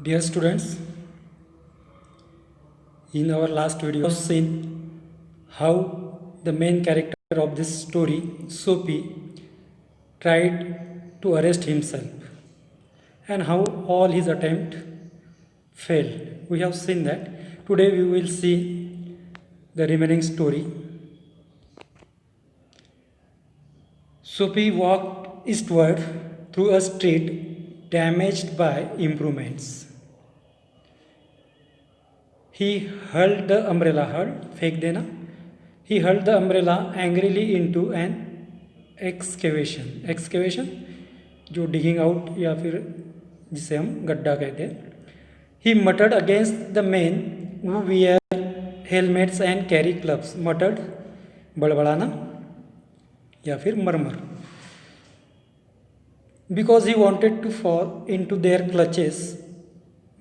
Dear students, in our last video, we have seen how the main character of this story, Sophie, tried to arrest himself and how all his attempt failed. We have seen that. Today we will see the remaining story. Sophie walked eastward through a street damaged by improvements. He hurled the umbrella, फेंक देना. He hurled the umbrella angrily into an excavation जो digging out या फिर जिसे हम गड्ढा कहते हैं. He muttered against the men who wear helmets and carry clubs. Muttered बड़बड़ाना या फिर मरमर. Because he wanted to fall into their clutches,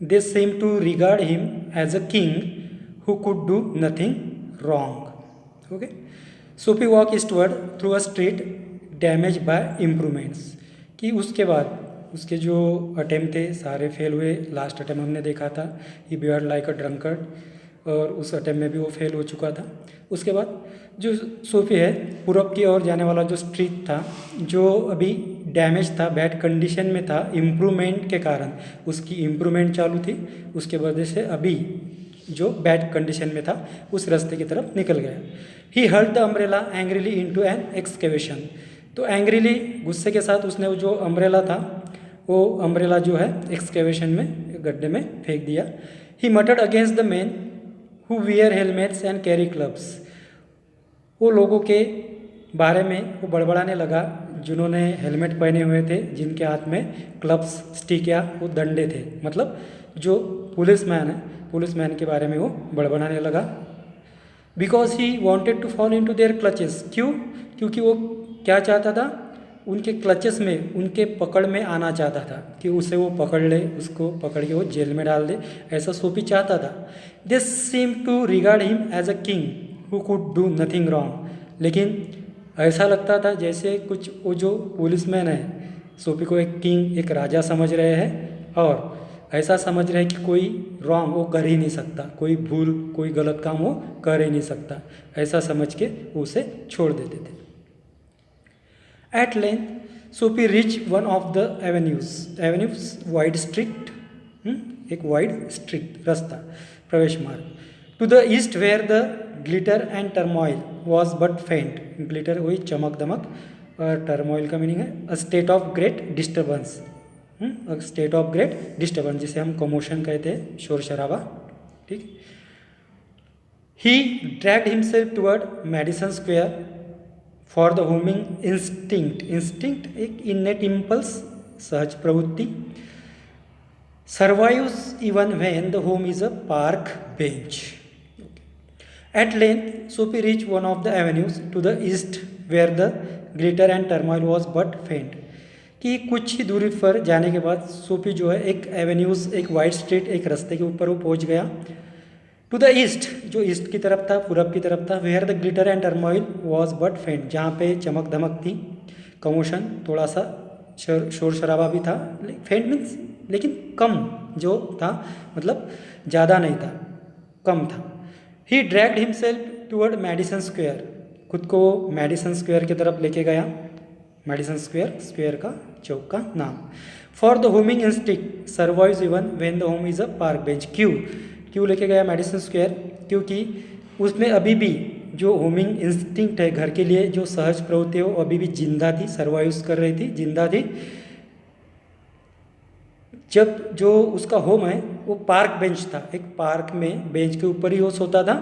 they seemed to regard him as a king who could do nothing wrong. Okay. Sophie walked eastward through a street damaged by improvements. कि उसके बाद उसके जो attempt थे सारे fail हुए. Last attempt हमने देखा था ही बिहेव्ड लाइक अ ड्रंकर्ड, और उस अटेम्प्ट में भी वो फेल हो चुका था. उसके बाद जो सोफी है पूरब की ओर जाने वाला जो स्ट्रीट था जो अभी डैमेज था, बैड कंडीशन में था, इम्प्रूवमेंट के कारण उसकी इम्प्रूवमेंट चालू थी, उसके वजह से अभी जो बैड कंडीशन में था उस रास्ते की तरफ निकल गया. He hurled the umbrella angrily into an excavation. तो एंग्रीली गुस्से के साथ उसने जो अम्ब्रेला था वो अम्ब्रेला जो है एक्सकेवेशन में गड्ढे में फेंक दिया. He muttered against the man who wear helmets and carry clubs. वो लोगों के बारे में वो बड़बड़ाने लगा जिन्होंने हेलमेट पहने हुए थे, जिनके हाथ में क्लब्स, स्टिक या वो डंडे थे. मतलब जो पुलिसमैन है, पुलिसमैन के बारे में वो बड़बड़ाने लगा. Because he wanted to fall into their clutches. क्यों? क्योंकि वो क्या चाहता था, उनके क्लचेस में, उनके पकड़ में आना चाहता था कि उसे वो पकड़ ले, उसको पकड़ के वो जेल में डाल दे, ऐसा सोफी चाहता था. They seem to regard him as a king who could do nothing wrong. लेकिन ऐसा लगता था जैसे कुछ वो जो पुलिसमैन है सोफी को एक किंग, एक राजा समझ रहे हैं और ऐसा समझ रहे हैं कि कोई रॉन्ग वो कर ही नहीं सकता, कोई भूल, कोई गलत काम वो कर ही नहीं सकता, ऐसा समझ के वो उसे छोड़ देते थे. At length Soapy reached one of the avenues wide street, एक वाइड स्ट्रीट रास्ता, प्रवेश मार्ग. To the east where the glitter and turmoil was but faint. Glitter वही चमक दमक, और टर्मोइल का मीनिंग है a state of great disturbance. State of great disturbance जिसे हम कमोशन कहते हैं, शोर शराबा. ठीक. He dragged himself toward Madison Square for the homing instinct. Instinct एक इनेट इम्पल्स, सहज प्रवृत्ति. Survives even when the home is a park bench. At length, Sophie reached one of the avenues to the east where the glitter and turmoil was but faint. कि कुछ ही दूरी पर जाने के बाद सोफी जो है एक एवेन्यूज, एक वाइड स्ट्रीट, एक रास्ते के ऊपर वो पहुंच गया. टू द ईस्ट, जो ईस्ट की तरफ था, पूरब की तरफ था. Where the glitter and turmoil was but faint, जहाँ पे चमक धमक थी, कमोशन, थोड़ा सा शोर शराबा भी था. फेंट मीन्स लेकिन कम जो था, मतलब ज़्यादा नहीं था, कम था. He dragged himself toward Madison Square. खुद को मेडिसन स्क्वायर की तरफ लेके गया. मेडिसन स्क्वायर, स्क्वायर का चौक का नाम. For the homing instinct survives even when the home is a park bench. क्यों लेके गया मेडिसन स्क्वायर? क्योंकि उसमें अभी भी जो होमिंग इंस्टिंक्ट है, घर के लिए जो सहज प्रवृत्ति है, वो अभी भी जिंदा थी, सर्वाइव कर रही थी, जिंदा थी. जब जो उसका होम है वो पार्क बेंच था, एक पार्क में बेंच के ऊपर ही वो सोता था.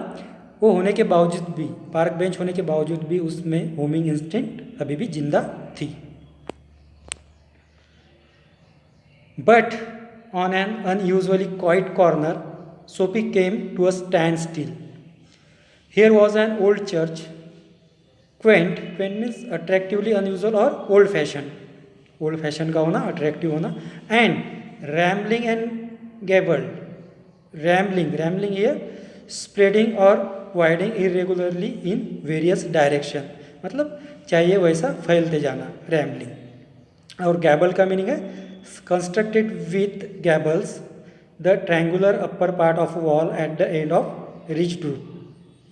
वो होने के बावजूद भी, पार्क बेंच होने के बावजूद भी उसमें होमिंग इंस्टिंक्ट अभी भी जिंदा थी. But on an unusually quiet corner Sophie came to a standstill. Here was an old church, quaint means attractively unusual और ओल्ड फैशन, ओल्ड फैशन का होना, अट्रैक्टिव होना. And rambling and gabled. Rambling here spreading or widening irregularly in various direction. मतलब चाहिए वैसा फैलते जाना, rambling. और गैबल का मीनिंग है constructed with gables the triangular upper part of wall at the end of rich roof,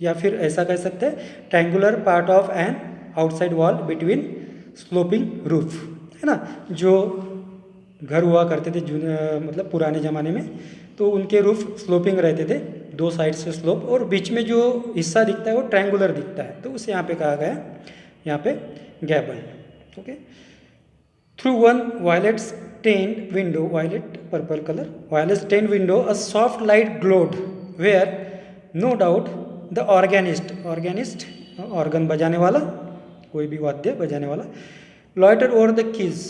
या फिर ऐसा कह सकते हैं triangular part of an outside wall between sloping roof, है ना। जो घर हुआ करते थे मतलब पुराने ज़माने में, तो उनके रूफ स्लोपिंग रहते थे, दो साइड से स्लोप, और बीच में जो हिस्सा दिखता है वो ट्रायंगुलर दिखता है, तो उसे यहाँ पे कहा गया यहाँ पे gable. Okay, through one violet stained window, violet purple colour, violet stained window a soft light glowed where no doubt the organist, organist organ बजाने वाला, कोई भी वाद्य बजाने वाला, loiter over the keys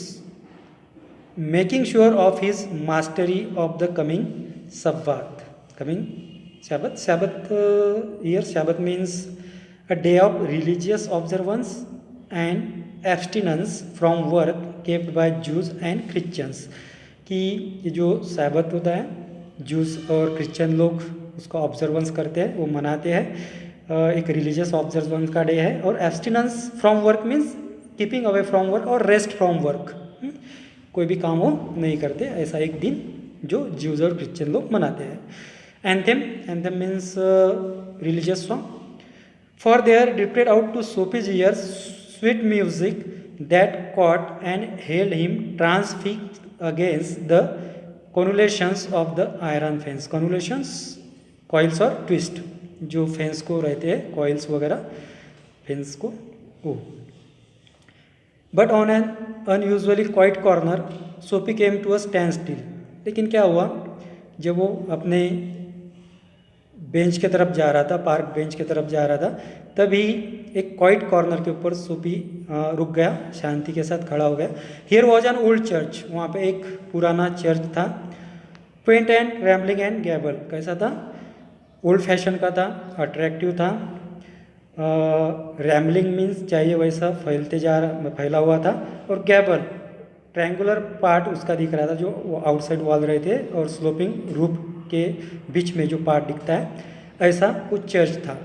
making sure of his mastery of the coming Sabbath, coming Sabbath. Sabbath here, Sabbath means a day of religious observance and abstinence from work kept by Jews and Christians. कि ये जो सैबत होता है, juice और Christian लोग उसका observance करते हैं, वो मनाते हैं, एक रिलीजियस ऑब्जर्वेंस का डे है। और abstinence from work means keeping away from work और रेस्ट फ्रॉम वर्क, कोई भी काम वो नहीं करते, ऐसा एक दिन जो ज्यूज और क्रिश्चियन लोग मनाते हैं। Anthem, anthem means religious song, for they are drifted out to Soapy's ears sweet music that caught and held him transfixed against the convolutions of the iron fence. Convolutions coils और twist, जो fence को रहते हैं, coils वगैरह fence को, वो। But on an unusually quiet corner Soapy came to a standstill. लेकिन क्या हुआ, जब वो अपने बेंच के तरफ जा रहा था, पार्क बेंच की तरफ जा रहा था, तभी एक क्वाइट कॉर्नर के ऊपर सोपी रुक गया, शांति के साथ खड़ा हो गया। Here was an old church, वहाँ पे एक पुराना चर्च था। क्वेंट एंड रैम्बलिंग एंड गैबल, कैसा था, ओल्ड फैशन का था, अट्रैक्टिव था। रैम्बलिंग मीन्स चाहिए वैसा फैला हुआ था, और गैबल ट्रायंगुलर पार्ट उसका दिख रहा था, जो आउटसाइड वॉल रहे थे, और स्लोपिंग रूफ के बीच में जो पार्ट दिखता है, ऐसा कुछ चर्च था।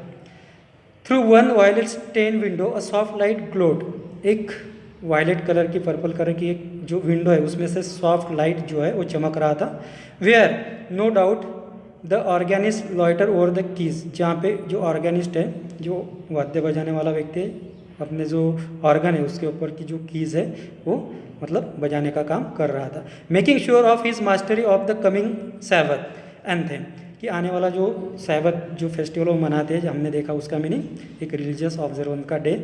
Through one violet stain window a soft light glowed, एक वायलेट कलर की, पर्पल कलर की एक जो विंडो है, उसमें से सॉफ्ट लाइट जो है वो चमक रहा था। Where no doubt the organist loiter over the keys, जहाँ पे जो ऑर्गेनिस्ट है, जो वाद्य बजाने वाला व्यक्ति है, अपने जो ऑर्गन है उसके ऊपर की जो कीज है वो मतलब बजाने का काम कर रहा था। Making sure of his mastery of the coming Sabbath anthem, कि आने वाला जो सैबथ जो फेस्टिवल वो मनाते हैं, जो हमने देखा उसका मीनिंग एक रिलीजियस ऑब्जर्वेंस का डे,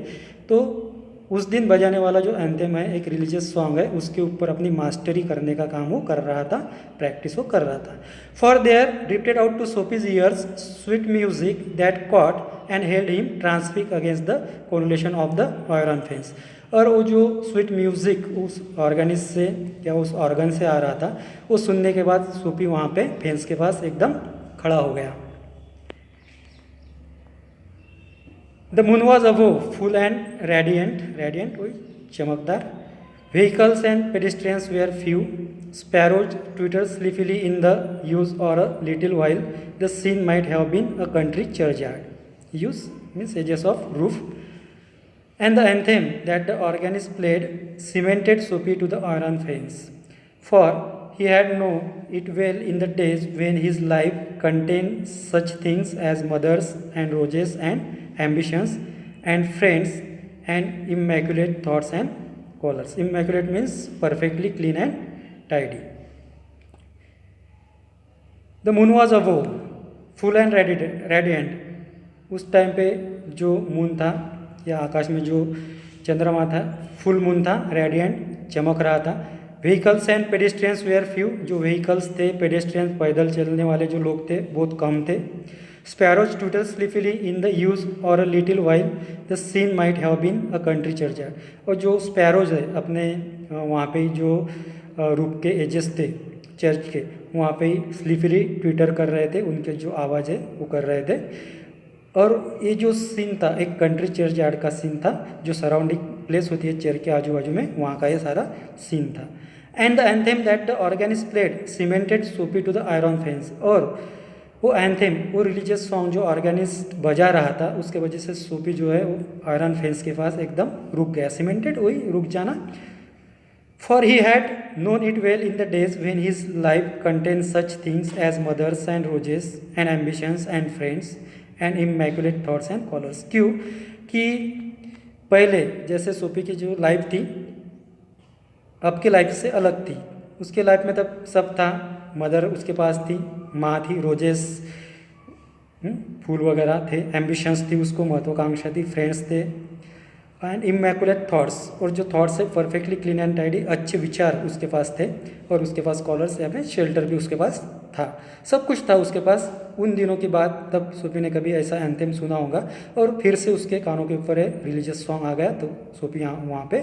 तो उस दिन बजाने वाला जो एंथेम है, एक रिलीजियस सॉन्ग है, उसके ऊपर अपनी मास्टरी करने का काम वो कर रहा था, प्रैक्टिस वो कर रहा था। For there drifted out to Soapy's ears sweet music that caught and held him transfixed against the convolution of the iron fence. और वो जो स्वीट म्यूजिक उस ऑर्गेनिस्ट से या उस ऑर्गन से आ रहा था, वो सुनने के बाद सोपी वहाँ पे फेंस के पास एकदम खड़ा हो गया। The moon was above full and radiant, radiant वही चमकदार। Vehicles and pedestrians were few, sparrows twitter sleepily in the eaves और a little while the scene might have been a country churchyard. Eaves means edges of roof. And the anthem that the organist played cemented Sophie to the iron fence, for he had known it well in the days when his life contained such things as mothers and roses and ambitions and friends and immaculate thoughts and collars. Immaculate means perfectly clean and tidy. The moon was above, full and radiant. उस time पे जो moon था या आकाश में जो चंद्रमा था, full moon था, रेडियंट चमक रहा था। Vehicles and pedestrians were few, जो व्हीकल्स थे, पेडेस्ट्रियंस पैदल चलने वाले जो लोग थे बहुत कम थे। Sparrows twitter sleepily in the eaves और a little while the scene might have been a country churchyard, और जो स्पैरोज है अपने वहाँ पे जो रूप के एजेस थे चर्च के, वहाँ पे ही स्लीफिली ट्विटर कर रहे थे, उनके जो आवाज़ है वो कर रहे थे। और ये जो सीन था एक कंट्री चर्च यार्ड का सीन था, जो सराउंडिंग प्लेस होती है चर्च के आजू बाजू में, वहाँ का ये सारा सीन था। And the anthem that the organist played cemented सोपी टू द आयरन फेंस, और वो एंथेम, वो रिलीजियस सॉन्ग जो ऑर्गेनिस्ट बजा रहा था, उसके वजह से सोपी जो है वो आयरन फेंस के पास एकदम रुक गया। सीमेंटेड वही रुक जाना, For he had known it well in the days when his life contained such things as mothers and roses and ambitions and friends and immaculate thoughts and colors. क्यों कि पहले जैसे सोफी की जो लाइफ थी अब की लाइफ से अलग थी. उसके लाइफ में तब सब था. मदर उसके पास थी, माँ थी, रोजेस फूल वगैरह थे, एम्बिशंस थी, उसको महत्वाकांक्षा थी, फ्रेंड्स थे एंड इमेकुलेट थॉट्स, और जो थॉट्स है परफेक्टली क्लीन एंड टाइडी, अच्छे विचार उसके पास थे, और उसके पास स्कॉलर्स या फिर शेल्टर भी उसके पास था. सब कुछ था उसके पास. उन दिनों की बात, तब सोफी ने कभी ऐसा एंथेम सुना होगा और फिर से उसके कानों के ऊपर है रिलीजियस सॉन्ग आ गया तो सोफी यहाँ वहाँ पे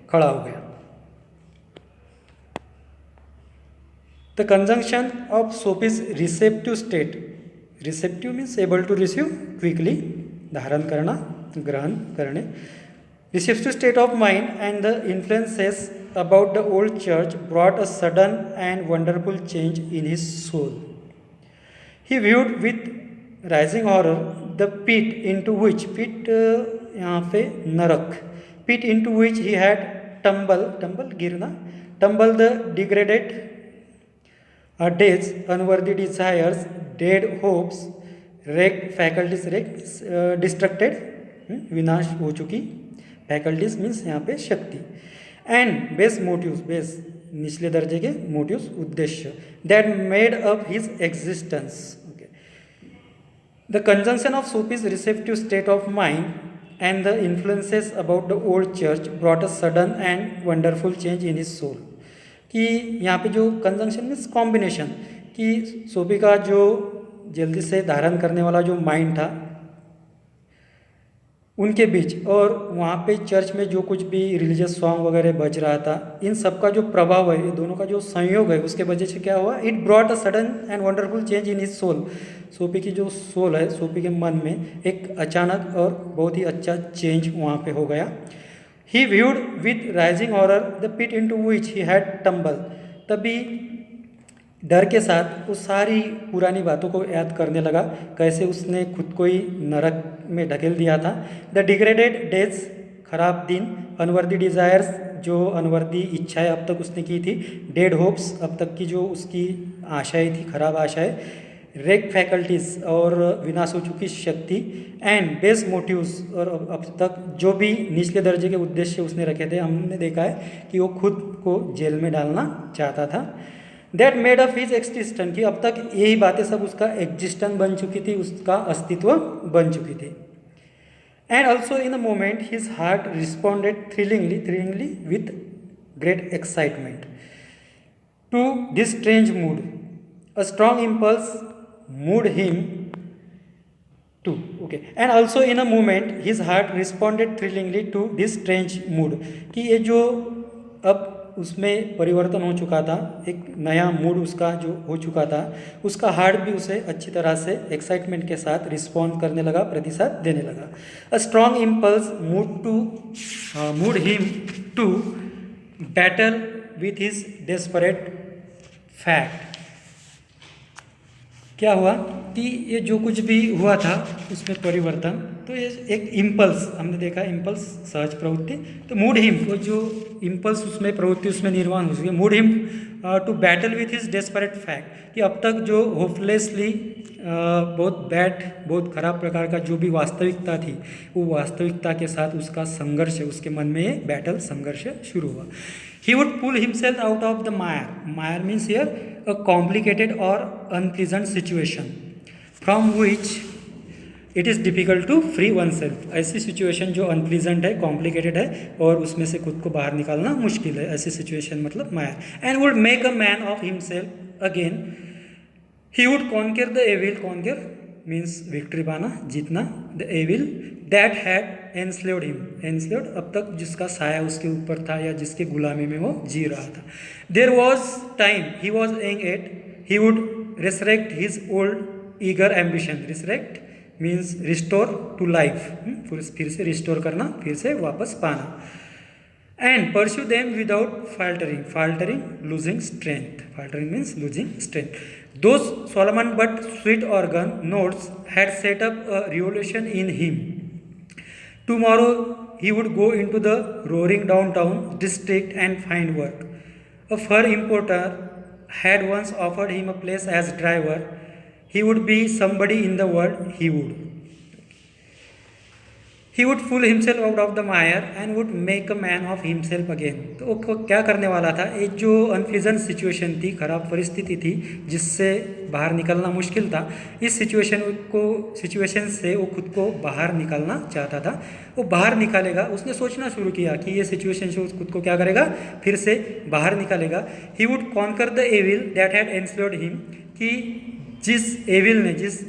खड़ा हो गया. The conjunction of Sophie's receptive state. Receptive means able to receive quickly, धारण करना, ग्रहण करने. Receptive state of mind and the influences about the old church brought a sudden and wonderful change in his soul. He viewed with rising horror the pit into which, pit यहाँ पे नरक, pit into which he had tumble गिरना, tumble the degraded days, unworthy desires, dead hopes, wrecked faculties, distracted, विनाश हो चुकी, faculties means यहाँ पे शक्ति, एंड बेस मोटिव्स, बेस निचले दर्जे के मोटिव्स, उद्देश्य, that made up his existence. Okay. The conjunction of Sophie's receptive state of mind and the influences about the old church brought a sudden and wonderful change in his soul. कि यहाँ पे जो conjunction means combination, कि Sophie का जो जल्दी से धारण करने वाला जो माइंड था उनके बीच, और वहाँ पे चर्च में जो कुछ भी रिलीजियस सॉन्ग वगैरह बज रहा था, इन सब का जो प्रभाव है, ये दोनों का जो संयोग है, उसके वजह से क्या हुआ, it brought a sudden and wonderful change in his soul. Sophie की जो सोल है, सोफी के मन में एक अचानक और बहुत ही अच्छा चेंज वहाँ पे हो गया. He viewed with rising horror the pit into which he had tumbled. तभी डर के साथ वो सारी पुरानी बातों को याद करने लगा, कैसे उसने खुद को ही नरक में ढकेल दिया था. द डिग्रेडेड डेज, खराब दिन, अनवर्दी डिज़ायर्स, जो अनवर्दी इच्छाएं अब तक उसने की थी, डेड होप्स, अब तक की जो उसकी आशाएं थी, खराब आशाएं, रेक फैकल्टीज, और विनाश हो चुकी शक्ति, एंड बेस मोटिव्स, और अब तक जो भी निचले दर्जे के उद्देश्य उसने रखे थे, हमने देखा है कि वो खुद को जेल में डालना चाहता था. That made up his existence, कि अब तक यही बातें सब उसका एग्जिस्टेंस बन चुकी थी, उसका अस्तित्व बन चुकी थी. And also in a moment his heart responded thrillingly with great excitement to this strange mood. A strong impulse moved him to. Okay. And also in a moment his heart responded thrillingly to this strange mood, कि ये जो अब उसमें परिवर्तन हो चुका था, एक नया मूड उसका जो हो चुका था, उसका हार्ट भी उसे अच्छी तरह से एक्साइटमेंट के साथ रिस्पॉन्ड करने लगा, प्रतिसाद देने लगा. A strong impulse moved him to battle with his desperate fact. क्या हुआ कि ये जो कुछ भी हुआ था उसमें परिवर्तन, तो ये एक इम्पल्स, हमने देखा इम्पल्स सहज प्रवृत्ति, तो मूड हिम, वो जो इम्पल्स उसमें प्रवृत्ति उसमें निर्माण हो चुकी, moved him to battle with his desperate fact, कि अब तक जो होपलेसली बहुत खराब प्रकार का जो भी वास्तविकता थी, वो वास्तविकता के साथ उसका संघर्ष, उसके मन में ये बैटल, संघर्ष शुरू हुआ. He would pull himself out of the mire. Mire means here a complicated or unpleasant situation from which it is difficult to free oneself. ऐसी सिचुएशन जो अनप्लीजेंट है, कॉम्प्लिकेटेड है, और उसमें से खुद को बाहर निकालना मुश्किल है, ऐसी सिचुएशन मतलब mire. And would make a man of himself again. He would conquer the evil. Conquer means victory पाना, जीतना. The evil that had enslaved him. Enslaved, अब तक जिसका साया उसके ऊपर था या जिसके गुलामी में वो जी रहा था. There was time he was young yet he would resurrect his old eager ambition. Resurrect means restore to life, फिर से रिस्टोर करना, फिर से वापस पाना. And pursue them without faltering. Faltering losing strength. Faltering means losing strength. Those Solomon but sweet organ notes had set up a revolution in him. Tomorrow he would go into the roaring downtown district and find work. A fur importer had once offered him a place as driver. He would be somebody in the world, he would. He would pull himself out of the mire and would make a man of himself again. तो वो क्या करने वाला था, एक जो unpleasant situation थी, ख़राब परिस्थिति थी जिससे बाहर निकलना मुश्किल था, इस सिचुएशन से वो खुद को बाहर निकालना चाहता था. वो बाहर निकालेगा, उसने सोचना शुरू किया कि ये सिचुएशन से खुद को क्या करेगा, फिर से बाहर निकालेगा. He would conquer the evil that had enslaved him, कि जिस एविल ने, जिस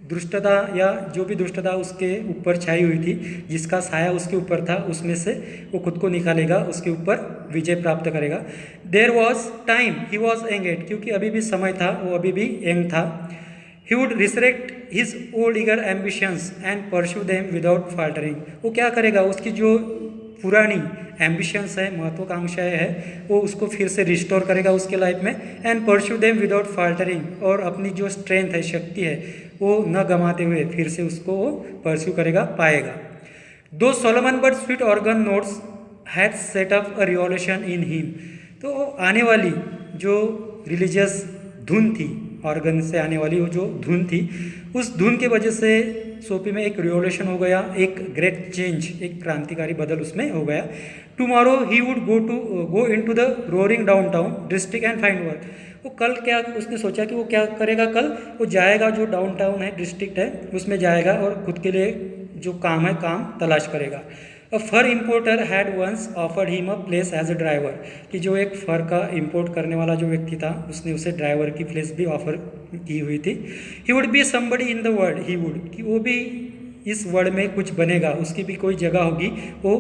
दुष्टता या जो भी दुष्टता उसके ऊपर छाई हुई थी, जिसका साया उसके ऊपर था, उसमें से वो खुद को निकालेगा, उसके ऊपर विजय प्राप्त करेगा. There was time he was young, क्योंकि अभी भी समय था, वो अभी भी यंग था. He would resurrect his old eager ambitions and pursue them without faltering. वो क्या करेगा, उसकी जो पुरानी एम्बिशंस है, महत्वाकांक्षाएं है, वो उसको फिर से रिस्टोर करेगा उसके लाइफ में. एंड परस्यू देम विदाउट फाल्टरिंग, और अपनी जो स्ट्रेंथ है, शक्ति है, वो न गंवाते हुए फिर से उसको वो परस्यू करेगा, पाएगा. दो Solomon but sweet organ notes had set up a revolution in him. तो आने वाली जो रिलीजियस धुन थी, ऑर्गन से आने वाली वो जो धुन थी, उस धुन की वजह से सोफी में एक रिवॉल्यूशन हो गया, एक ग्रेट चेंज, एक क्रांतिकारी बदल उसमें हो गया. Tomorrow he would go into the roaring downtown district and find work. वो कल क्या उसने सोचा कि वो क्या करेगा, कल वो जाएगा, जो डाउनटाउन है, डिस्ट्रिक्ट है, उसमें जाएगा और खुद के लिए जो काम है, काम तलाश करेगा. A fur importer had once offered him a place as a driver, कि जो एक फर का इम्पोर्ट करने वाला जो व्यक्ति था, उसने उसे ड्राइवर की प्लेस भी ऑफर की हुई थी. He would be somebody in the world, he would, कि वो भी इस वर्ल्ड में कुछ बनेगा, उसकी भी कोई जगह होगी, वो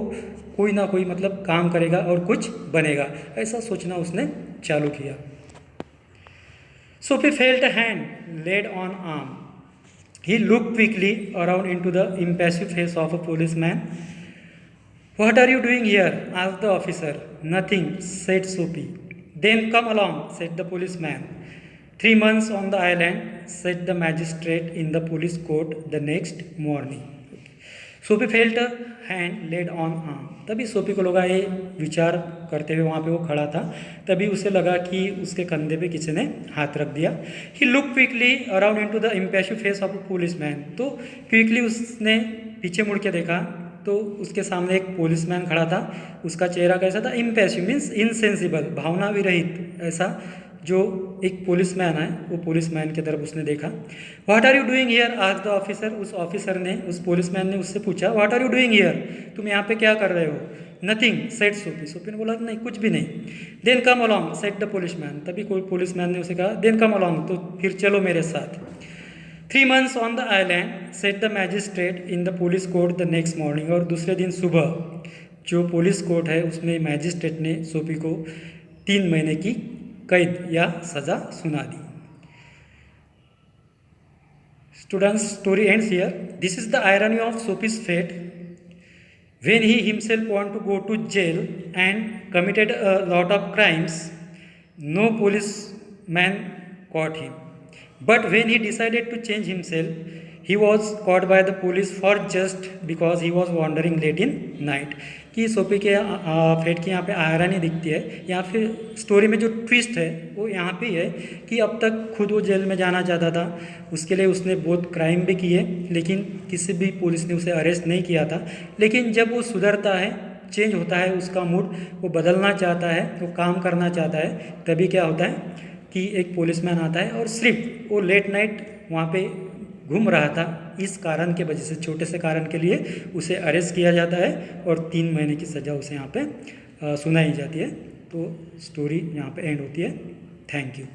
कोई ना कोई मतलब काम करेगा और कुछ बनेगा, ऐसा सोचना उसने चालू किया. Sophie felt a hand laid on arm. He looked quickly around into the impassive face of a policeman. What are you doing here? Asked the officer. Nothing, said Sophie. Then come along, said the policeman. 3 months on the island, said the magistrate in the police court the next morning. Sophie felt hand laid on arm. तभी Sophie को लगा, ये विचार करते हुए वहाँ पे वो खड़ा था, तभी उसे लगा कि उसके कंधे पे किसी ने हाथ रख दिया. He look quickly around into the impassive face of a policeman. तो क्विकली उसने पीछे मुड़ के देखा तो उसके सामने एक पुलिसमैन खड़ा था. उसका चेहरा कैसा था, इम्पैसिव मीन्स इनसेंसिबल, भावना विरहित, ऐसा जो एक पुलिसमैन है, वो पुलिसमैन की तरफ उसने देखा. What are you doing here? Asked the officer. उस ऑफिसर ने, उस पुलिसमैन ने उससे पूछा, what are you doing here, तुम यहाँ पे क्या कर रहे हो? Nothing, said Sophie. सोफी ने बोला नहीं, कुछ भी नहीं. Then come along, said the policeman. तभी कोई पुलिसमैन ने उसे कहा, देन कम अलॉन्ग, तो फिर चलो मेरे साथ. 3 months on the island, said the magistrate in the police court the next morning. और दूसरे दिन सुबह जो पुलिस कोर्ट है, उसमें मैजिस्ट्रेट ने सोफी को 3 महीने की कैद या सजा सुना दी. Students, story ends here. This is the irony of Sophie's fate. When he himself wanted to go to jail and committed a lot of crimes, no policeman caught him. But when he decided to change himself, he was caught by the police for just because he was wandering late in night. कि Sophie के fate की यहाँ पे आयरानी दिखती है. यहाँ फिर story में जो ट्विस्ट है वो यहाँ पे है कि अब तक खुद वो जेल में जाना चाहता था, उसके लिए उसने बहुत क्राइम भी किए, लेकिन किसी भी पुलिस ने उसे अरेस्ट नहीं किया था. लेकिन जब वो सुधरता है, चेंज होता है उसका मूड, वो बदलना चाहता है, वो काम करना चाहता है, तभी क्या होता है कि एक पुलिसमैन आता है और सिर्फ वो लेट नाइट वहाँ पे घूम रहा था, इस कारण के वजह से, छोटे से कारण के लिए उसे अरेस्ट किया जाता है और 3 महीने की सज़ा उसे यहाँ पे सुनाई जाती है. तो स्टोरी यहाँ पे एंड होती है. Thank you.